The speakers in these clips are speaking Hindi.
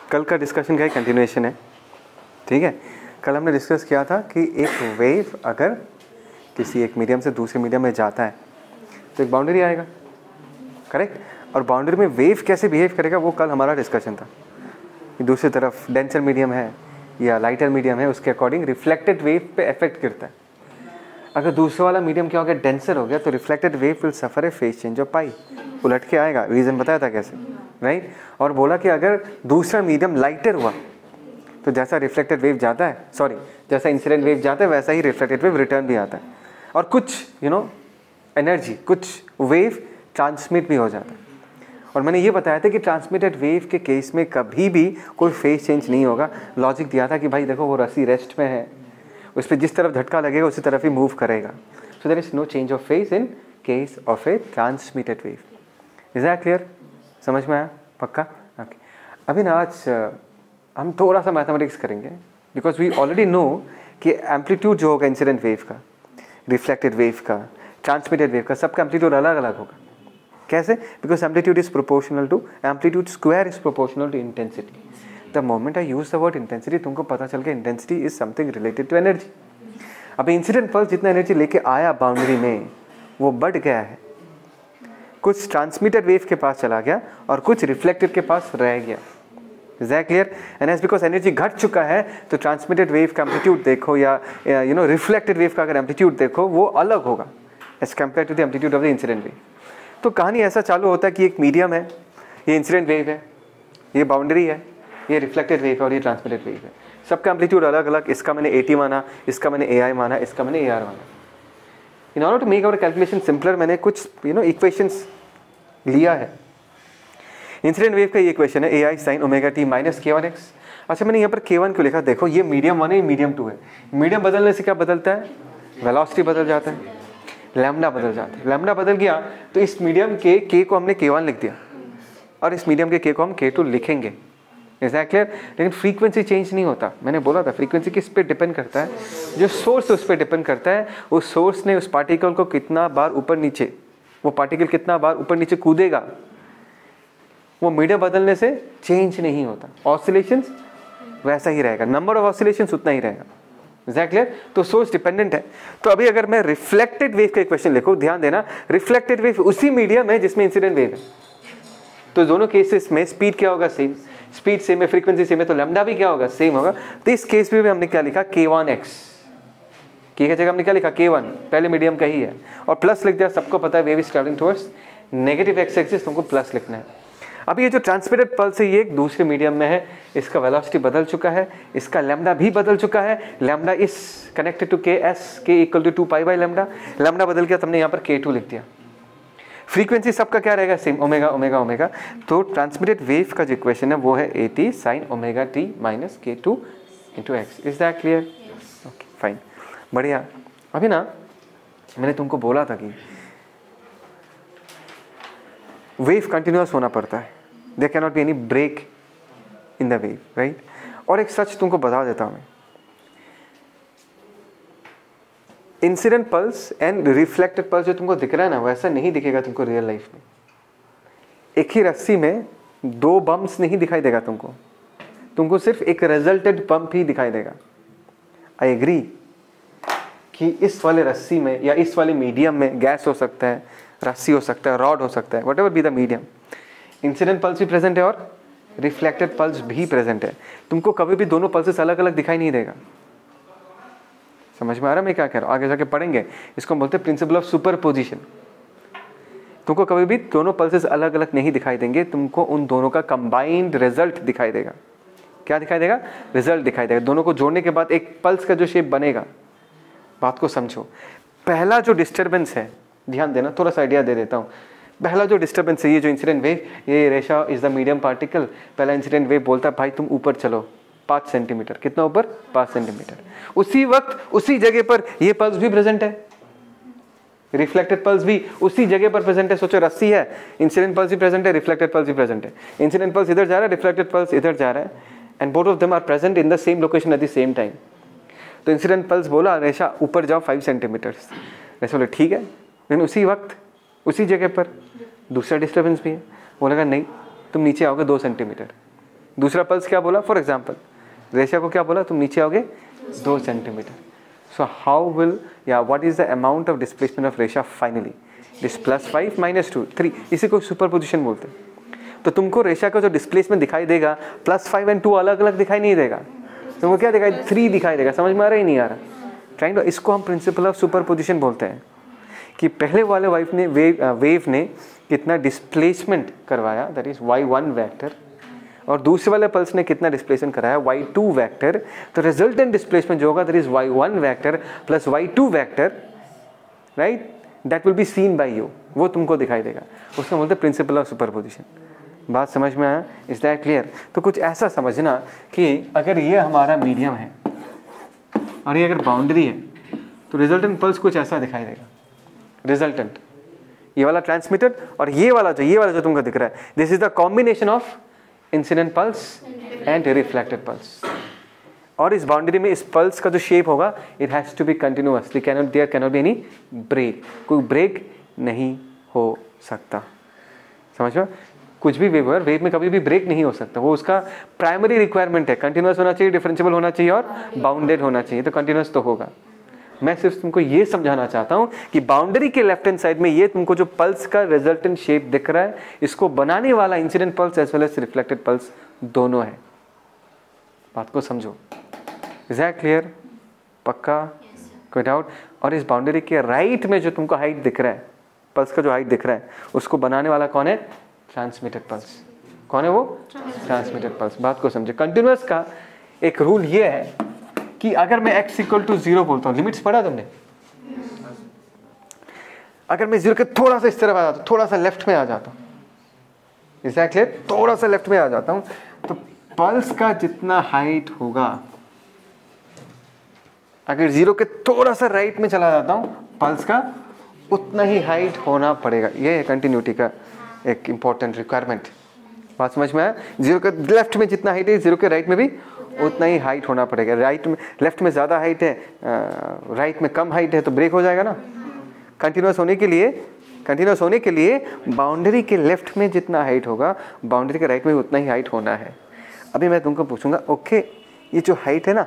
कल का डिस्कशन का ही कंटिन्यूएशन है, ठीक है। कल हमने डिस्कस किया था कि एक वेव अगर किसी एक मीडियम से दूसरे मीडियम में जाता है तो एक बाउंड्री आएगा, करेक्ट। और बाउंड्री में वेव कैसे बिहेव करेगा वो कल हमारा डिस्कशन था। दूसरी तरफ डेंसर मीडियम है या लाइटर मीडियम है, उसके अकॉर्डिंग रिफ्लेक्टेड वेव पे इफेक्ट करता है। अगर दूसरा वाला मीडियम क्या हो गया, डेंसर हो गया, तो reflected wave will suffer a phase change of pi, उलट के आएगा। रीज़न बताया था कैसे, राइट। और बोला कि अगर दूसरा मीडियम लाइटर हुआ तो जैसा रिफ्लेक्टेड वेव जाता है, सॉरी जैसा इंसिडेंट वेव जाता है वैसा ही रिफ्लेक्टेड वेव रिटर्न भी आता है, और कुछ एनर्जी, कुछ वेव ट्रांसमिट भी हो जाता है। और मैंने ये बताया था कि ट्रांसमिटेड वेव के केस में कभी भी कोई फेज चेंज नहीं होगा। लॉजिक दिया था कि भाई देखो वो रस्सी रेस्ट में है, उस पर जिस तरफ झटका लगेगा उसी तरफ ही मूव करेगा। So there is no change of phase in case of a transmitted wave. Is that clear? समझ में आया? पक्का? ओके। अभी ना आज हम थोड़ा सा मैथमेटिक्स करेंगे, बिकॉज वी ऑलरेडी नो कि एम्पलीट्यूड जो होगा इंसिडेंट वेव का, रिफ्लेक्टेड वेव का, ट्रांसमिटेड वेव का, सबका एम्पलीट्यूड अलग अलग होगा। कैसे? Because amplitude is proportional to, amplitude square is proportional to intensity. The moment I use the word intensity, तुमको पता चल गया intensity is something related to energy. अब इंसिडेंट पल्स जितना एनर्जी लेके आया बाउंड्री में वो बढ़ गया है, कुछ ट्रांसमिटेड वेव के पास चला गया और कुछ रिफ्लेक्टेड के पास रह गया। Is that clear? And as because energy घट चुका है तो ट्रांसमिटेड वेव का एम्पलीट्यूड देखो या रिफ्लेक्टेड वेव का अगर एम्पलीट्यूड देखो वो अलग होगा as compare to the amplitude of the incident wave. तो कहानी ऐसा चालू होता है कि एक मीडियम है, ये इंसिडेंट वेव है, ये बाउंड्री है, ये रिफ्लेक्टेड वेव है और ये ट्रांसमिटेड वेव है। सबका एम्पलीट्यूड अलग अलग, इसका मैंने AT माना, इसका मैंने AI माना, इसका मैंने AR माना। In order to make our calculation simpler मैंने कुछ इक्वेशंस लिया है। इंसिडेंट वेव का ये इक्वेशन है AI sin omega t minus K1x। अच्छा, मैंने यहाँ पर K1 क्यों लिखा? देखो ये मीडियम 1 है, मीडियम 2 है। मीडियम बदलने से क्या बदलता है? वेलोसिटी बदल जाता है, लैम्डा बदल जाता है। लैम्डा बदल गया तो इस मीडियम के K को हमने K1 लिख दिया और इस मीडियम के K को हम K2 लिखेंगे। Is that clear? लेकिन फ्रीक्वेंसी चेंज नहीं होता। मैंने बोला था फ्रीक्वेंसी किस पे डिपेंड करता है? जो सोर्स उस पर डिपेंड करता है। उस सोर्स ने उस पार्टिकल को कितना बार ऊपर नीचे, वो पार्टिकल कितना बार ऊपर नीचे कूदेगा, वो मीडियम बदलने से चेंज नहीं होता। ऑसिलेशंस वैसा ही रहेगा, नंबर ऑफ ऑसिलेशंस उतना ही रहेगा। Is that clear? तो सोर्स डिपेंडेंट है। तो अभी अगर मैं रिफ्लेक्टेड वेव का इक्वेशन लिखूं, ध्यान देना, रिफ्लेक्टेड वेव उसी मीडियम है जिसमें इंसिडेंट वेव है, तो दोनों केसेस में स्पीड क्या होगा? सेम। स्पीड सेम है, फ्रीक्वेंसी सेम है, तो लैम्डा भी क्या होगा? सेम होगा। तो इस केस में हमने क्या लिखा? K1x। की जगह हमने क्या लिखा? K1, पहले मीडियम का ही है, और प्लस लिख दिया। सबको पता है wave is travelling towards negative x axis, तुमको प्लस लिखना है। अभी ये जो ट्रांसमिटेड पल्स है ये एक दूसरे मीडियम में है, इसका वेलोसिटी बदल चुका है, इसका लैम्डा भी बदल चुका है। Lambda is connected to Ks, K equal to 2 pi by lambda. Lambda बदल गया, तुमने यहाँ पर K2 लिख दिया। फ्रीक्वेंसी सबका क्या रहेगा? Same, omega omega omega. तो ट्रांसमिटेड वेव का जो इक्वेशन है वो है AT sin omega t minus K2 into x. Is that clear? Okay, fine, बढ़िया। अभी ना मैंने तुमको बोला था कि वेव कंटिन्यूअस होना पड़ता है, there can not be any break in the wave, right. और एक सच तुमको बता देता हूँ मैं, incident pulse and reflected pulse जो तुमको दिख रहा है ना, वैसा नहीं दिखेगा तुमको रियल लाइफ में। एक ही रस्सी में 2 बम्प्स नहीं दिखाई देगा तुमको, तुमको सिर्फ एक रिजल्टेड बम्प ही दिखाई देगा। आई एग्री कि इस वाले रस्सी में या इस वाले मीडियम में गैस हो सकता है, रस्सी हो सकता है, रॉड हो सकता है, what ever be the medium, incident pulse भी प्रेजेंट है और रिफ्लेक्टेड पल्स भी प्रेजेंट है। तुमको कभी भी दोनों पल्सेस अलग अलग दिखाई नहीं देगा। समझ में आ रहा है मैं क्या कह रहा हूँ? आगे जाके पढ़ेंगे, इसको हम बोलते हैं प्रिंसिपल ऑफ सुपरपोजिशन। तुमको कभी भी दोनों पल्सेस अलग अलग नहीं दिखाई देंगे, तुमको उन दोनों का कंबाइंड रिजल्ट दिखाई देगा। क्या दिखाई देगा? रिजल्ट दिखाई देगा। दोनों को जोड़ने के बाद एक पल्स का जो शेप बनेगा, बात को समझो। पहला जो डिस्टर्बेंस है, ध्यान देना, थोड़ा सा आइडिया दे देता हूँ। पहला जो डिस्टर्बेंस है, ये जो इंसिडेंट वेव, ये रेशा इज द मीडियम पार्टिकल। पहला इंसिडेंट वेव बोलता है भाई तुम ऊपर चलो 5 सेंटीमीटर। कितना ऊपर? 5 सेंटीमीटर। उसी वक्त उसी जगह पर ये पल्स भी प्रेजेंट है, रिफ्लेक्टेड पल्स भी उसी जगह पर प्रेजेंट है। सोचो रस्सी है, इंसिडेंट पल्स भी प्रेजेंट है, रिफ्लेक्टेड पल्स भी प्रेजेंट है। इंसिडेंट पल्स इधर जा रहा है, रिफ्लेक्टेड पल्स इधर जा रहा है, and both of them are present in the same location at the same time. तो इंसिडेंट पल्स बोला रेशा ऊपर जाओ 5 सेंटीमीटर। रेशा बोले ठीक है, लेकिन उसी वक्त उसी जगह पर दूसरा डिस्टर्बेंस भी है। बोलेगा नहीं, तुम नीचे आओगे 2 सेंटीमीटर। दूसरा पल्स क्या बोला, फॉर एग्जाम्पल रेशा को क्या बोला, तुम नीचे आओगे 2 सेंटीमीटर. सो हाउ विल या what is the amount of displacement of रेशा फाइनली, दिस +5 -2 3, इसी को सुपर पोजिशन बोलते हैं. तो तुमको रेशा का जो डिस्प्लेसमेंट दिखाई देगा +5 और 2 अलग अलग दिखाई नहीं देगा, तुमको क्या दिखाई, 3 दिखाई देगा. समझ में आ रहा ही नहीं आ रहा, ट्राइंग. इसको हम प्रिंसिपल ऑफ सुपर पोजिशन बोलते हैं कि पहले वाले वेव ने कितना डिस्प्लेसमेंट करवाया, दैट इज y1 वेक्टर, और दूसरे वाले पल्स ने कितना डिस्प्लेसमेंट कराया, y2 वेक्टर. तो रिजल्टेंट डिस्प्लेसमेंट जो होगा that is y1 vector plus y2 vector, right, that will be seen by you, वो तुमको दिखाई देगा. उसको बोलते हैं प्रिंसिपल ऑफ सुपरपोजिशन. बात समझ में आया, इज दैट क्लियर. तो कुछ ऐसा समझना कि अगर ये हमारा मीडियम है और ये अगर बाउंड्री है तो रिजल्टेंट पल्स कुछ ऐसा दिखाई देगा. रिजल्टेंट ये वाला ट्रांसमिटर और ये वाला जो तुमको दिख रहा है, this is the combination of incident pulse and reflected pulse. और इस बाउंड्री में इस पल्स का जो शेप होगा it has to be continuous, there cannot be any break, कोई ब्रेक नहीं हो सकता. समझ में, कुछ भी वेव में कभी भी ब्रेक नहीं हो सकता, वो उसका प्राइमरी रिक्वायरमेंट है. कंटिन्यूअस होना चाहिए, डिफरेंशिएबल होना चाहिए और बाउंडेड होना चाहिए. तो कंटिन्यूअस तो होगा. मैं सिर्फ तुमको ये समझाना चाहता हूँ कि बाउंड्री के लेफ्ट हैंड साइड में ये तुमको जो पल्स का रिजल्टेंट शेप दिख रहा है, इसको बनाने वाला incident pulse as well as reflected pulse दोनों है. बात को समझो, इज दैट क्लियर, पक्का, कोई डाउट. और इस बाउंड्री के राइट में जो तुमको हाइट दिख रहा है, पल्स का जो हाइट दिख रहा है, उसको बनाने वाला कौन है, ट्रांसमिटेड पल्स. कौन है वो, ट्रांसमिटेड पल्स. बात को समझे. कंटिन्यूअस का एक रूल ये है कि अगर मैं x = 0 बोलता हूँ, लिमिट्स पढ़ा तुमने, अगर मैं 0 के थोड़ा सा इस तरफ आ जाता हूँ, थोड़ा सा लेफ्ट में आ जाता हूँ, इज दैट क्लियर, थोड़ा सा लेफ्ट में आ जाता हूँ, तो पल्स का जितना हाइट होगा, अगर 0 के थोड़ा सा राइट में चला जाता हूँ, पल्स का उतना ही हाइट होना पड़ेगा. ये है कंटिन्यूटी का एक इंपॉर्टेंट रिक्वायरमेंट. बात समझ में आया. 0 के लेफ्ट में जितना हाइट है, 0 के राइट में भी उतना ही हाइट होना पड़ेगा. राइट में, लेफ्ट में ज़्यादा हाइट है, राइट में कम हाइट है, तो ब्रेक हो जाएगा ना. कंटिन्यूअस होने के लिए बाउंड्री के लेफ्ट में जितना हाइट होगा, बाउंड्री के राइट में उतना ही हाइट होना है. अभी मैं तुमको पूछूंगा, ओके ये जो हाइट है ना,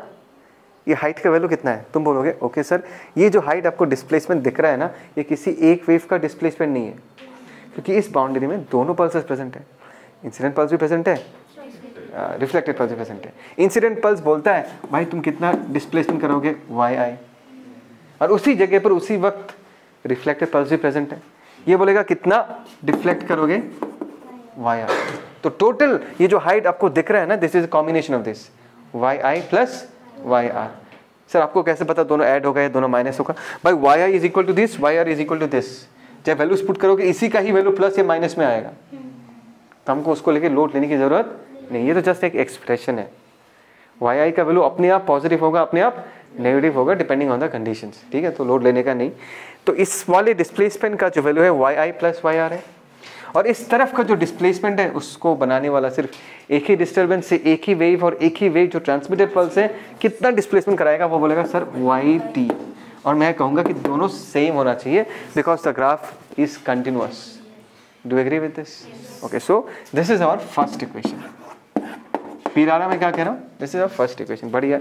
ये हाइट का वैल्यू कितना है. तुम बोलोगे ओके सर, ये जो हाइट आपको डिस्प्लेसमेंट दिख रहा है ना, ये किसी एक वेव का डिस्प्लेसमेंट नहीं है, क्योंकि इस बाउंड्री में दोनों पल्सेस प्रेजेंट है. इंसिडेंट पल्स भी प्रेजेंट है, रिफ्लेक्टेड पल्स भी प्रेजेंट है. इंसिडेंट पल्स बोलता है भाई तुम कितना डिस्प्लेसमेंट करोगे, yi, और उसी जगह पर उसी वक्त रिफ्लेक्टेड पल्स भी प्रेजेंट है. ये बोलेगा कितना डिफ्लेक्ट करोगे, yi. तो टोटल ये जो हाइट आपको दिख रहा है ना, this is combination of this yi plus yr. Sir आपको कैसे पता दोनों ऐड हो गए, दोनों माइनस होगा. भाई yi is equal to this, yr is equal to this. जब वैल्यूज पुट करोगे इसी का ही वैल्यू प्लस या माइनस में आएगा, तो हमको उसको लेके लोड लेने की जरूरत नहीं. ये तो जस्ट एक एक्सप्रेशन है. yi का वैल्यू अपने आप पॉजिटिव होगा, अपने आप नेगेटिव होगा, डिपेंडिंग ऑन द कंडीशंस. ठीक है, तो लोड लेने का नहीं. तो इस वाले डिस्प्लेसमेंट का जो वैल्यू है yi प्लस yr है, और इस तरफ का जो डिस्प्लेसमेंट है उसको बनाने वाला सिर्फ एक ही डिस्टर्बेंस से एक ही वेव, और एक ही वेव जो ट्रांसमिटेड पल्स है कितना डिस्प्लेसमेंट कराएगा, वो बोलेगा सर yt. और मैं कहूँगा कि दोनों सेम होना चाहिए, because the graph is continuous. Do agree with this? Okay, so this is our first equation. फिर आ रहा मैं क्या कह रहा हूँ, this is our first equation. बढ़िया.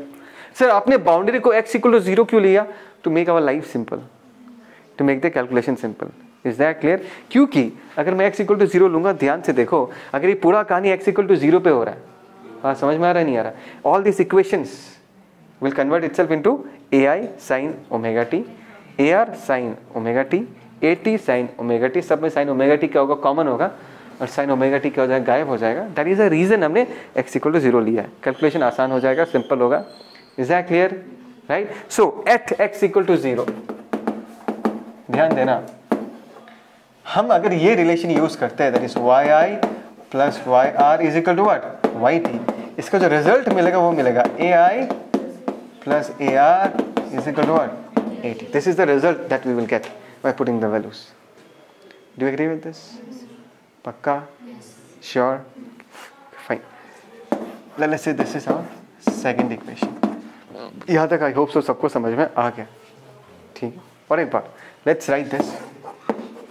सर आपने बाउंड्री को x = 0 क्यों लिया, to make our life simple, to make the calculation simple. Is that clear? क्योंकि अगर मैं x = 0 लूंगा, ध्यान से देखो, अगर ये पूरा कहानी x = 0 पे हो रहा है, हाँ समझ में आ रहा है नहीं आ रहा, all this equations will convert itself into ai sin omega t, ar sin omega t, at sin omega t. सब में sin omega t क्या होगा, कॉमन होगा, और sin omega t क्या हो जाएगा, गायब हो जाएगा. दैट इज अ रीजन हमने x = 0 लिया है. कैलकुलेशन आसान हो जाएगा, सिंपल होगा. Is that clear? Right. So at x = 0, ध्यान देना, हम अगर ये रिलेशन यूज करते हैं, that is yi plus yr is equal to what, yt. इसका जो रिजल्ट मिलेगा वो मिलेगा ai plus AR is equal to what, 80. This is the result that we will get by putting the values. Do you agree with this? Pakka? Sure? Fine. Let's say this is our second equation. यहाँ तक I hope so सबको समझ में आ गया. ठीक है. और एक बार let's write this.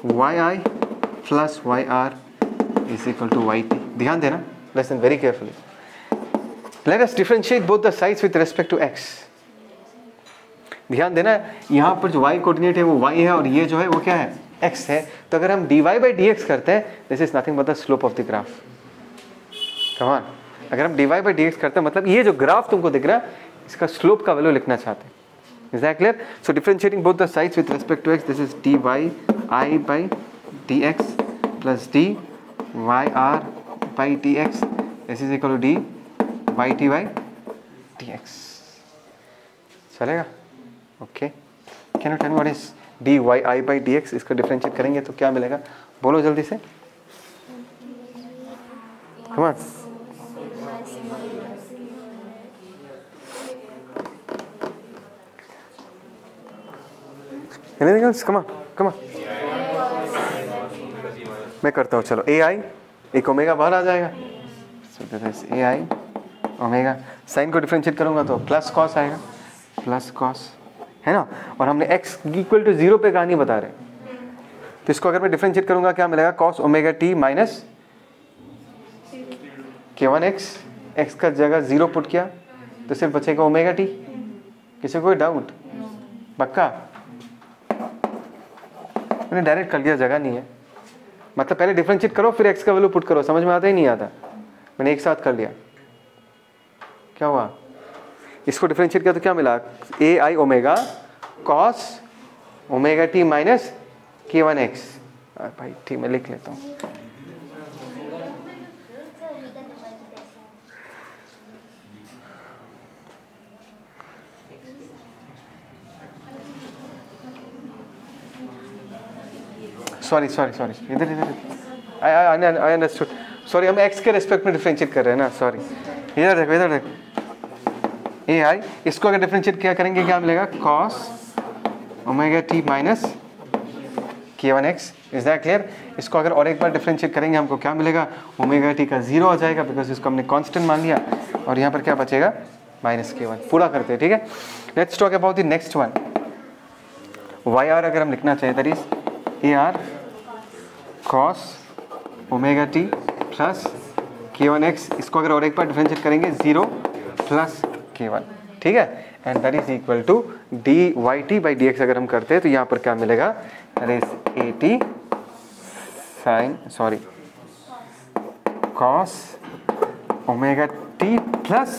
yi plus yr is equal to yt. ध्यान देना, listen very carefully. Let us differentiate both the sides with respect to x। ध्यान देना, यहाँ पर जो y कोऑर्डिनेट है वो y है और ये जो है वो क्या है, x है। तो अगर हम dy by dx करते हैं, this is nothing but the slope of the graph. Come on, अगर हम dy by dx करते हैं मतलब ये जो ग्राफ तुमको दिख रहा है इसका स्लोप का वैल्यू लिखना चाहते हैं। Is that clear? So differentiating both the sides with respect to x, this is dy I by dx plus dy r by dx, this is equal to dy t by dx। चलेगा? Okay, can you tell me what is dy I by dx? इसको डिफरेंशिएट करेंगे तो क्या मिलेगा, बोलो जल्दी से। Come on, anything else? Come on come on, मैं करता हूँ। चलो ai, एक ओमेगा बाहर आ जाएगा, so this is ai omega. Sine को डिफरेंशिएट करूंगा तो प्लस कॉस आएगा, प्लस कॉस, है ना। और हमने x इक्वल टू 0 पे कहानी बता रहे, तो इसको अगर मैं डिफरेंशिएट करूंगा क्या मिलेगा, cos omega t minus k1x। x का जगह 0 पुट किया तो सिर्फ बचेगा ओमेगा t। किसी कोई डाउट? पक्का? मैंने डायरेक्ट कर लिया, जगह नहीं है। मतलब पहले डिफरेंशिएट करो फिर x का वैल्यू पुट करो, समझ में आता ही नहीं आता। मैंने एक साथ कर लिया, क्या हुआ? इसको डिफरेंशिएट किया तो क्या मिला, A I omega cos omega T minus k1x। भाई ठीक, मैं लिख लेता हूँ। सॉरी इधर आई अंडरस्टूड। सॉरी, हम x के रेस्पेक्ट में डिफरेंशिएट कर रहे हैं ना, सॉरी। इधर देखो ए आई, इसको अगर डिफरेंशिएट क्या करेंगे क्या मिलेगा, cos omega T minus k1x। Is that clear? इसको अगर और एक बार डिफरेंशिएट करेंगे हमको क्या मिलेगा, ओमेगा टी का 0 हो जाएगा बिकॉज इसको हमने कांस्टेंट मान लिया, और यहाँ पर क्या बचेगा, माइनस k1। पूरा करते हैं, ठीक है। Let's talk about the next one. Y R अगर हम लिखना चाहें, that is A R cos omega T plus k1x। इसको अगर और एक बार डिफरेंशिएट करेंगे 0 प्लस k1, ठीक है। And that is equal to dy t by dx। अगर हम करते हैं तो यहाँ पर क्या मिलेगा, that is at sine cos omega t plus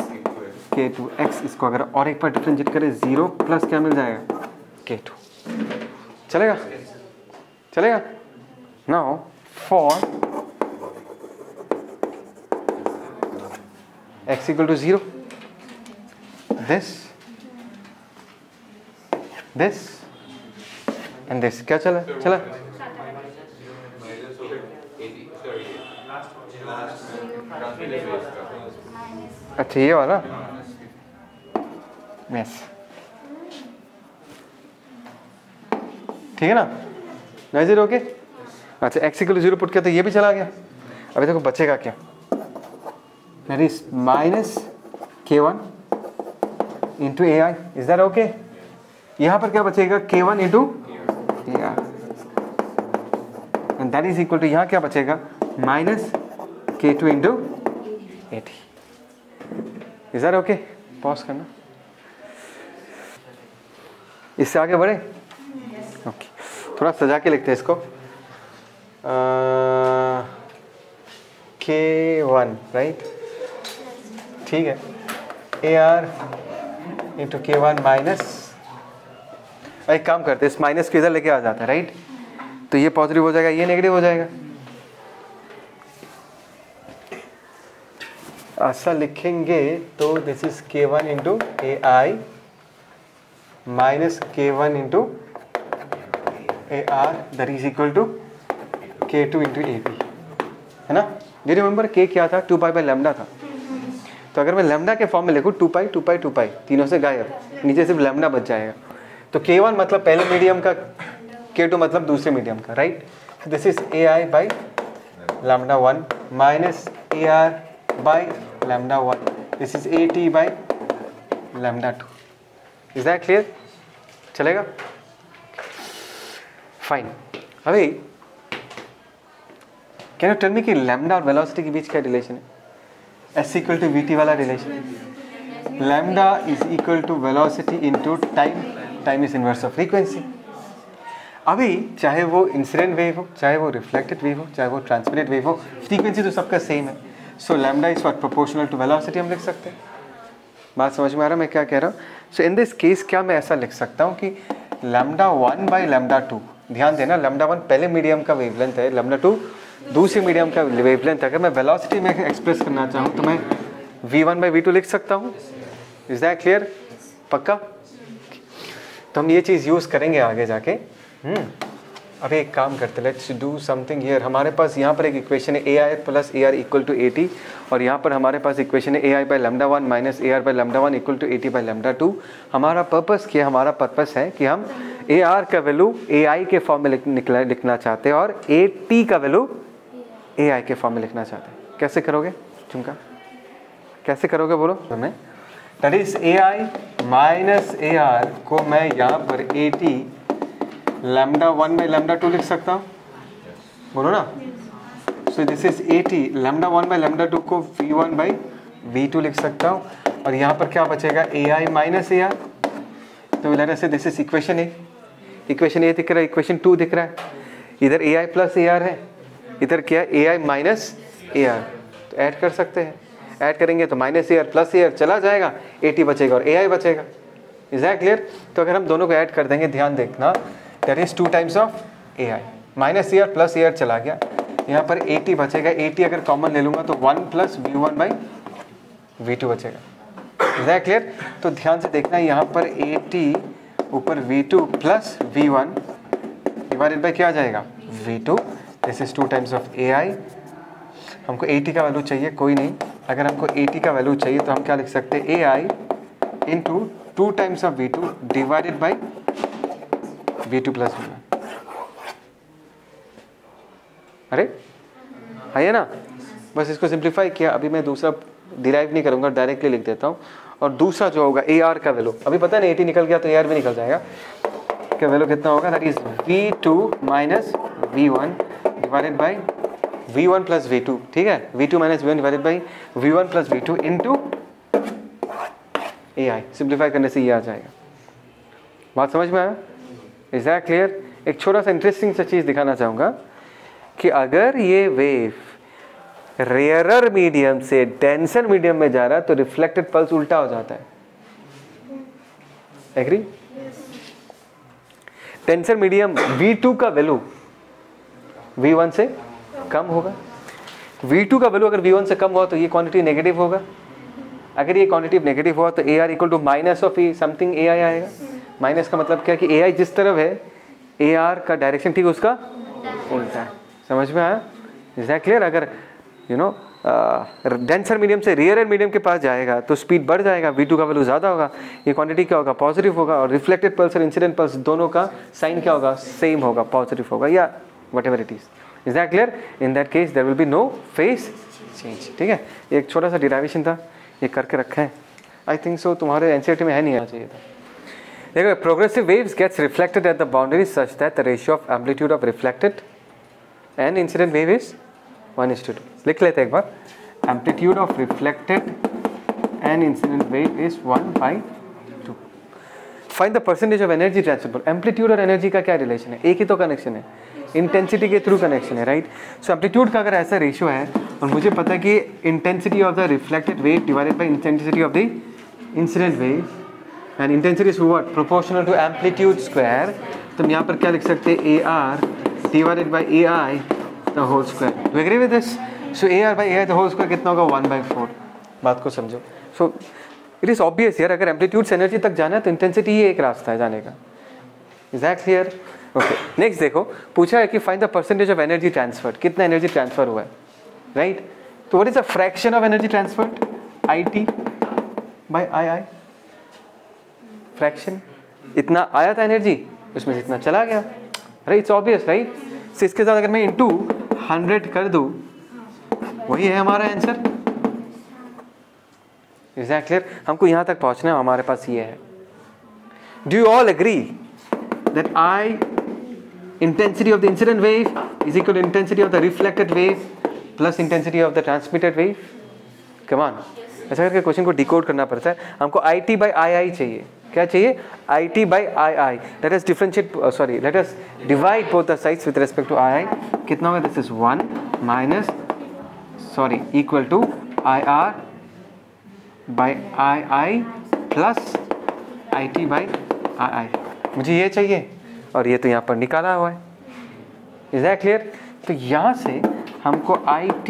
k2x। इसको अगर और एक बार डिफरेंशिएट करें 0 प्लस क्या मिल जाएगा, k2। चलेगा? Now for x equal to 0, this and this, क्या चला? अच्छा, ये वाला यस, ठीक है ना, नजर ओके। अच्छा, x इक्वल टू 0 पुट किया तो ये भी चला गया। अभी देखो बचेगा क्या, that is minus k1 into A I. Is that okay? यहाँ पर क्या बचेगा, k1 into A I, and that is equal to यहाँ क्या बचेगा, minus k2 into A T. Is that okay? Pause करना, इससे आगे बढ़े। ओके, थोड़ा सजा के लिखते हैं इसको। k1 राइट, ठीक है, A R into k1 minus, एक काम करते हैं, इस माइनस को इधर लेके आ जाता है राइट, तो ये पॉजिटिव हो जाएगा, ये नेगेटिव हो जाएगा। ऐसा लिखेंगे तो this is k1 into A I minus k1 into A R, that is equal to k2 into A P, है ना। डू यू रिमेंबर k क्या था, 2 पाई बाई लैम्डा था। तो अगर मैं लैम्डा के फॉर्म में लिखूँ 2 पाई 2 पाई 2 पाई, तीनों से गायब, नीचे सिर्फ लैम्डा बच जाएगा। तो k1 मतलब पहले मीडियम का, k2 मतलब दूसरे मीडियम का, right. This is A I by lambda 1 minus A R by lambda 1, this is A T by lambda 2। Is that clear? चलेगा? फाइन। अभी कैन यू टेल मी कि लैम्डा और वेलोसिटी के बीच क्या रिलेशन है? S equal to V T वाला रिलेशन, lambda is equal to velocity into time, time is inverse of frequency. अभी चाहे वो इंसिडेंट वेव हो, चाहे वो रिफ्लेक्टेड वेव हो, चाहे वो ट्रांसमिटेड वेव हो, फ्रीक्वेंसी तो सबका सेम है। So lambda is what proportional to velocity हम लिख सकते हैं। बात समझ में आ रहा है मैं क्या कह रहा हूँ? सो इन दिस केस क्या मैं ऐसा लिख सकता हूँ कि लैम्डा 1 बाई लैम्डा 2, ध्यान देना लैम्डा 1 पहले मीडियम का वेवलेंथ है, लैम्डा 2 दूसरे मीडियम का वेवलेंथ। अगर मैं वेलोसिटी में एक्सप्रेस करना चाहूँ तो मैं v1 बाई v2 लिख सकता हूँ। Is that clear? पक्का? तो हम ये चीज़ यूज़ करेंगे आगे जाके। अभी एक काम करते, लेट्स डू समथिंग हियर। हमारे पास यहाँ पर एक इक्वेशन है AI plus AR equal to 80, और यहाँ पर हमारे पास इक्वेशन है AI by lambda 1 minus AR by lambda 1 equal to 80 by lambda 2। हमारा पर्पस क्या? हमारा पर्पस है कि हम AR का वैल्यू AI के फॉर्म में लिखना चाहते हैं और AT का वैल्यू AI के फॉर्म में लिखना चाहते हैं। कैसे करोगे झुमका? कैसे करोगे बोलो हमें? That is AI minus AR को मैं यहाँ पर AT लैम्डा 1 बाई लैम्डा 2 लिख सकता हूँ, बोलो ना। सो this is AT lambda 1 by lambda 2 को V1 बाई V2 लिख सकता हूँ, और यहाँ पर क्या बचेगा? AI minus AR। तो let us say this is equation A. Equation A दिख रहा है, इक्वेशन 2 दिख रहा है। इधर AI प्लस AR है, इधर क्या है? AI minus AR। तो ऐड कर सकते हैं, ऐड करेंगे तो माइनस AR प्लस AR चला जाएगा, AT बचेगा और AI बचेगा। Is that clear? तो अगर हम दोनों को ऐड कर देंगे, ध्यान देखना, that is 2 times of AI। Minus AR plus AR चला गया, यहाँ पर AT बचेगा। AT अगर कॉमन ले लूँगा तो 1 प्लस V1 बाई V2 बचेगा। Is that clear? तो ध्यान से देखना, यहाँ पर AT ऊपर V2 plus V1 divided by क्या आ जाएगा? V2। This is 2 times of AI। हमको AT का वैल्यू चाहिए, कोई नहीं, अगर हमको AT का वैल्यू चाहिए तो हम क्या लिख सकते हैं? AI into 2 times of V2 divided by V2 plus V1। अरे है ना? बस इसको सिंप्लीफाई किया। अभी मैं दूसरा डिराइव नहीं करूंगा, डायरेक्टली लिख देता हूँ। और दूसरा जो होगा AR का वैल्यू, अभी पता है ना AT निकल गया तो AR भी निकल जाएगा। क्या वैल्यू कितना होगा? That is V2 minus V1 divided by V1 plus V2। ठीक है, V2 minus V1 divided by V1 plus V2 into AI। Simplify करने से ये आ जाएगा। बात समझ में आया? Is that clear? एक छोटा सा इंटरेस्टिंग सा चीज़ दिखाना चाहूँगा कि अगर ये वेव रेयरर मीडियम से डेंसर मीडियम में जा रहा है तो रिफ्लेक्टेड पल्स उल्टा हो जाता है। एग्री? डेंसर मीडियम V2 का वैल्यू V1 से कम होगा। V2 का वैल्यू अगर V1 से कम हुआ तो ये क्वांटिटी नेगेटिव होगा। अगर ये क्वांटिटी नेगेटिव हुआ तो AR equal to minus of something AI आएगा। माइनस का मतलब क्या कि AI जिस तरफ है AR का डायरेक्शन ठीक उसका उल्टा है। समझ में आया? Is that clear? अगर यू नो डेंसर मीडियम से रेयर मीडियम के पास जाएगा तो स्पीड बढ़ जाएगा, V2 का वैल्यू ज़्यादा होगा, ये क्वांटिटी क्या होगा? पॉजिटिव होगा। और रिफ्लेक्टेड पल्स और इंसिडेंट पल्स दोनों का साइन क्या होगा? सेम होगा, पॉजिटिव होगा या whatever it is. Is that clear? In that case there will be no phase change. ठीक है, एक छोटा सा डिराइवेशन था, ये करके रखा है। आई थिंक सो तुम्हारे NCERT में है, नहीं आना चाहिए था। देखो, progressive waves gets reflected at the boundary such that the ratio of amplitude of reflected and incident wave is 1:2। लिख लेते हैं एक बार, amplitude of reflected and incident wave is 1/2। Find the percentage of energy transfer. Amplitude और एनर्जी का क्या रिलेशन है? एक ही तो कनेक्शन है, इंटेंसिटी के थ्रू कनेक्शन है, राइट? सो एम्पलीट्यूड का अगर ऐसा रेशियो है और मुझे पता है कि intensity of the reflected wave divided by intensity of the incident wave and intensity is what? Proportional to amplitude square. तो हम यहाँ पर क्या लिख सकते हैं? AR divided by AI the whole square. Do agree with this? So AR by AI the whole square कितना होगा? 1/4। बात को समझो। सो इट इज ऑब्वियस यार, अगर एम्पलीट्यूड से एनर्जी तक जाना है तो इंटेंसिटी ही एक रास्ता है जाने का। Is that clear? Okay, next देखो, पूछा है कि find the percentage of energy transferred. कितना एनर्जी ट्रांसफर हुआ है, राइट? तो what is the fraction of energy transferred? IT by II। Fraction, इतना आया था एनर्जी, उसमें से इतना चला गया, right? It's obvious, right? So इसके साथ अगर मैं इंटू 100 कर दूं, वही है हमारा आंसर। Is that clear? हमको यहां तक पहुंचना है, हमारे पास ये है। Do you all agree that I intensity of the incident wave is equal to intensity of the reflected wave plus intensity of the transmitted wave? Come on, ऐसा करके क्वेश्चन को डिकोड करना पड़ता है। हमको IT by II चाहिए, क्या चाहिए? IT by II। Let us differentiate, sorry let us divide both the sides with respect to II। कितना होगा? This is 1 minus sorry equal to IR by II plus IT by II। मुझे ये चाहिए और ये तो यहाँ पर निकाला हुआ है। Is that clear? तो यहाँ से हमको IT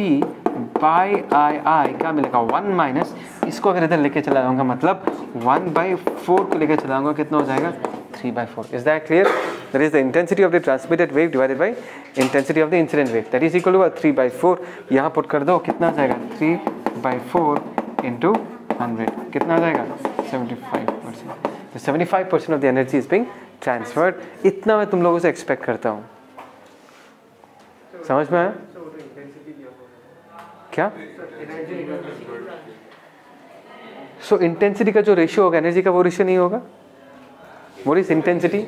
by II क्या मिलेगा? 1 माइनस, इसको अगर इधर लेके चला जाऊंगा मतलब 1/4 को लेके चलाऊंगा, कितना हो जाएगा? 3/4। Is that clear? That is the intensity of the transmitted wave divided by intensity of the incident wave, that is equal to 3/4। यहाँ पुट कर दो, कितना आ जाएगा? 3/4 इंटू 100, कितना आ जाएगा? 75%। 75% of the energy is being transferred. इतना मैं तुम लोगों से एक्सपेक्ट करता हूँ। समझ में आया? क्या? सो इंटेंसिटी का जो रेशियो होगा एनर्जी का, वो रेशियो नहीं होगा। What is intensity?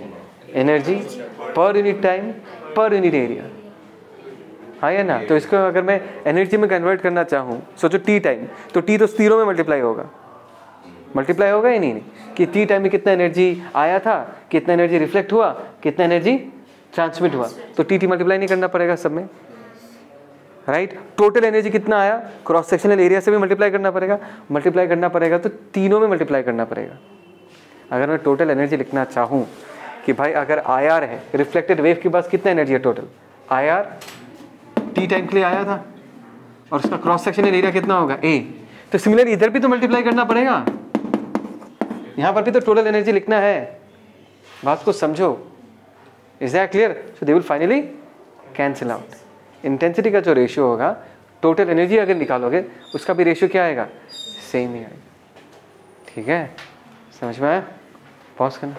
Energy per unit time per unit area, हाँ या ना? तो इसको अगर मैं एनर्जी में कन्वर्ट करना चाहूँ, सोचो टी टाइम, तो टी तो जीरो में मल्टीप्लाई होगा या नहीं? कि टी टाइम में कितना एनर्जी आया था, कितना एनर्जी रिफ्लेक्ट हुआ, कितना एनर्जी ट्रांसमिट हुआ, तो टी मल्टीप्लाई नहीं करना पड़ेगा सब में, राइट? टोटल एनर्जी कितना आया, क्रॉस सेक्शनल एरिया से भी मल्टीप्लाई करना पड़ेगा, तो तीनों में मल्टीप्लाई करना पड़ेगा। अगर मैं टोटल एनर्जी लिखना चाहूँ कि भाई अगर IR है, रिफ्लेक्टेड वेव के पास कितना एनर्जी है टोटल? IR टी टाइम के लिए आया था और उसका क्रॉस सेक्शनल एरिया कितना होगा? A। तो सिमिलरली इधर भी तो मल्टीप्लाई करना पड़ेगा, यहाँ पर भी तो टोटल एनर्जी लिखना है। बात को समझो। Is that clear? So they will finally cancel out. Intensity का जो रेशियो होगा, टोटल एनर्जी अगर निकालोगे उसका भी रेशियो क्या आएगा? सेम ही आएगा। ठीक है, समझ में आया? पॉज करना।